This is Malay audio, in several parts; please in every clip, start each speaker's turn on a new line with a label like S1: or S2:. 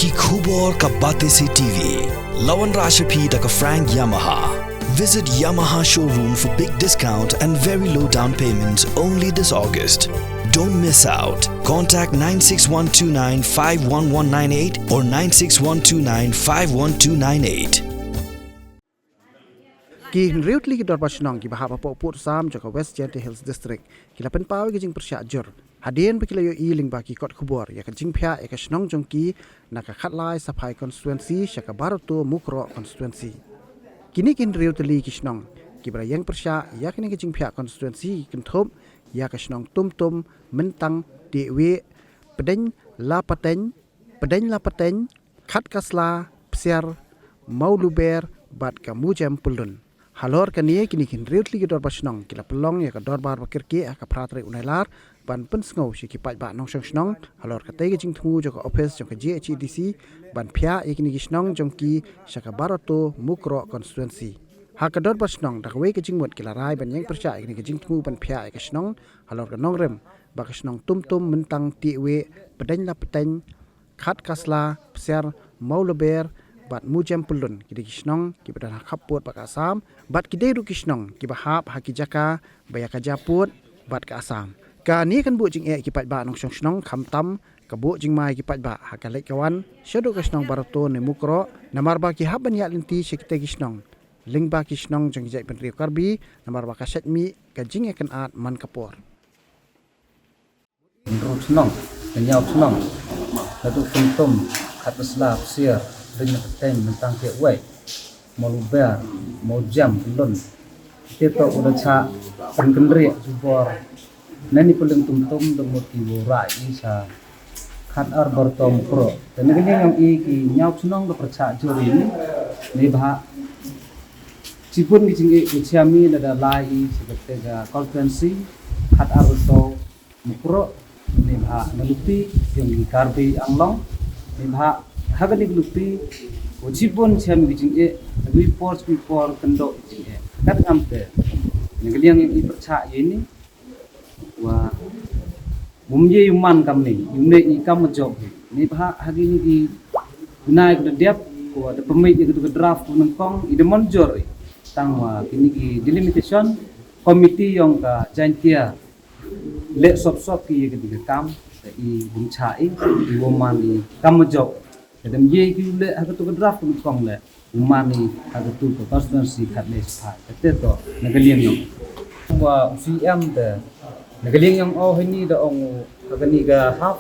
S1: Ki Khubor Ka Bate Se TV. Lawan Rashapi Daka Frank Yamaha. Visit Yamaha showroom for big discount and very low down payments only this August. Don't miss out. Contact 96129 51198 or 96129 51298.
S2: Ki riut ligi dor pasnong ki bahapa poput sam jaka West Jenti Hills District ki lapen paw ki jing persya jur hadien bekilayo i ling baki kot khubor ya ka jing phya ya ka snong jongki na ka khatlai saphai constituency shaka baroto mukro constituency kini kin riut li ki snong ki bra yang persya ya kini ki jing phya constituency kin thop ya ka snong tum mentang dewe pedeng la pateng khat kasla psiar mauluber bat ka mujem pulun halor kanie kini kin riut ligi dor pasnong kila pelong ya ka dor bar bakir ki ka pratre unailar ban pen sngo shi ki pai ba nong snong halor ka tege jing thu jo ka office jo ka GHDC ban phya ikini ki snong jong ki shaka barato mukro constituency ha ka dor pasnong dak we ki jing mot kila rai ban yang percha ikini ki jing thu ban phya ka snong halor ka nong rem ba ka snong tum mentang ti we pedeng la peteng khat kasla pser mauluber bat mujem pulun kidi kisnong ki badan khaput pak asam bat kide ru kisnong ki bahap haki jaka bayaka japut bat ka asam ka ni kan bu jing e ki pat ba nong snong kham tam ka bu jing mai ki pat ba hakalek kawan shedo kisnong barato ne mukro namar ba ki haban ya linti shekte kisnong ling ba kisnong jang jai pen karbi namar ba ka setmi ka jing e kan at man kapor
S3: ru snong nyau snong satu tum khat slap sia dengan peteng tentang ke wei mau luber mau jam belum kita udah ca penkendri jubor nani peleng tum demut ki rai isa khat ar bertom pro dan ini yang ki nyau senong do perca juri ni bah cipun ki jingi uciami ada lai seperti ga conferensi khat ar berto pro ni bah nalupi yang di karbi anglong ni bah hagan ni lupi ujibon cham bijing e report kendo jing e kat amte ngeliang yang iperca ini wa mumye yuman kam ni yumne i kam job ni bha hagi ni di gunai ke dep ko ada pemik itu ke draft nengkong ide monjor tang wa kini ki delimitation committee yang ka jantia le sop ki ke kam i buncha i woman i kam job dan ye ki le ha tu draft ku kong le umani ha tu ko constituency khat le spa te to nagaliang yong wa CM de nagaliang yong o hini da ong agani ga hap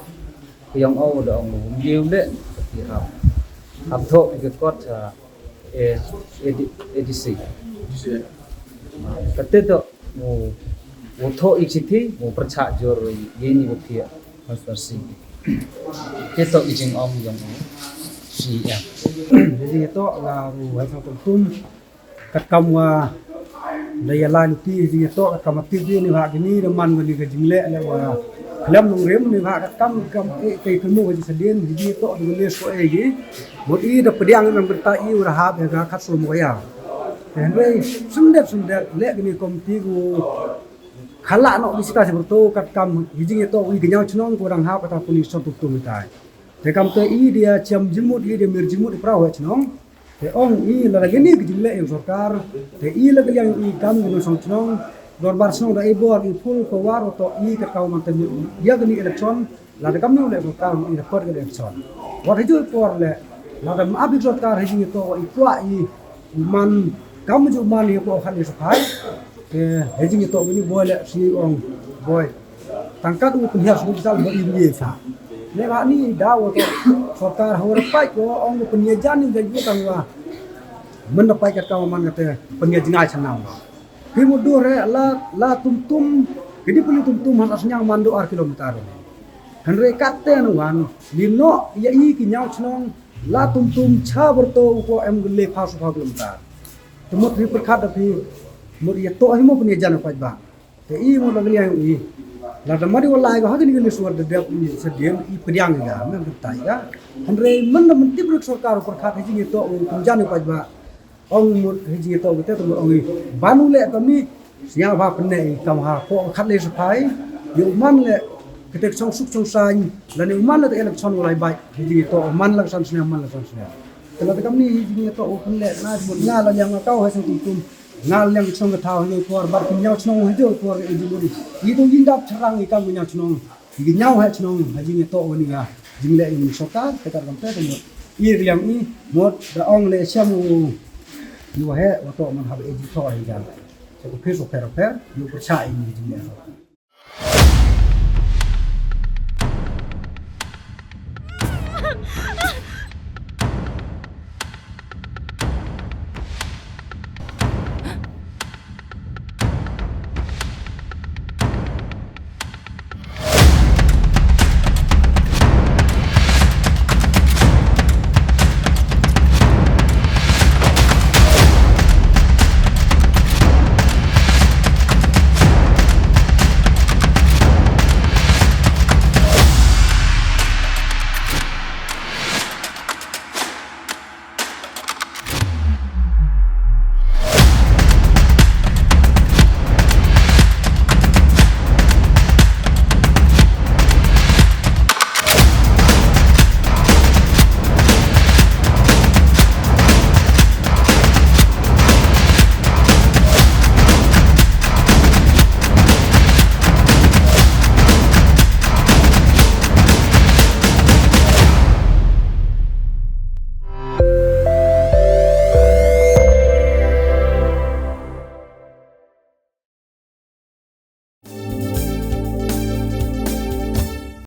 S3: yang o da ong ye le ki hap tho ki kot ADC te to mo tho ichiti mo percha jor ye ni wo thia constituency te to ijing om yong CM.
S4: Jadi itu lalu hasil tentum kekamwa daya lain ti itu kekamati ni hak ini deman gani kejingle lewa lam nurem ni hak kam ke kemu ke sedien jadi itu dengan so egi mudi da pediang memang bertai urahab ya kat semuanya dan we sundet le gani komiti ku khala no bisita seperti kat kam hijing itu wi genyau chnong kurang hab kata polis tentum tai tekam te i dia cham jimut i dia mir jimut i prawa chnong te ong i la gani gile e sarkar te i la yang i kam no song chnong dorbar song da i bor i full ko war to i ka kaw man tan dia gani election la da kam no le sarkar i da por election what hijo por le la da abi sarkar hijo to i kwa i man kam ju man i ko khali sakai te hijo to ni boy le si ong boy tangkat u punya su sal bo i ni sa lega ni daw to sarkar hawar pai ko ong penyajan ni jadi tangwa mendapai kat kawaman kata penyajan chanam himu dore la tum jadi puli tum han asnyang mandu ar kilometer hanre katte anuan lino ya i kinyau chnong la tum cha berto ko em gele pasu kilometer tumut ri perkhat api mur ya to himu penyajan pai ba te i mo lagli ai i la damari wallahi ga hagini gele suar de ni sedien i pediang ga men tai ga hanre men mentib ruk sarkar perkhat hiji to penjan pai ba ong mur hiji to bete to ong banu le kami sia ba penne kam ha ko khat le sapai yu man le ketek song suk song sang lan uman la election ulai bai hiji to man la san sne man la san sne kalau kita ni hiji to open le na bud nga la yang kau ha sang tum ngal yang song ka thau ni por bar kin nyau chnong hijo por e jimuri i to yin dap tharang i kam nyau chnong i nyau ha chnong hiji to ni ga jingle in soka te kar kam te mo i riam i mod da ong le chamu ni wa he wa to man ha e ji to ai ga se ko peso per yu ko cha i ni jingle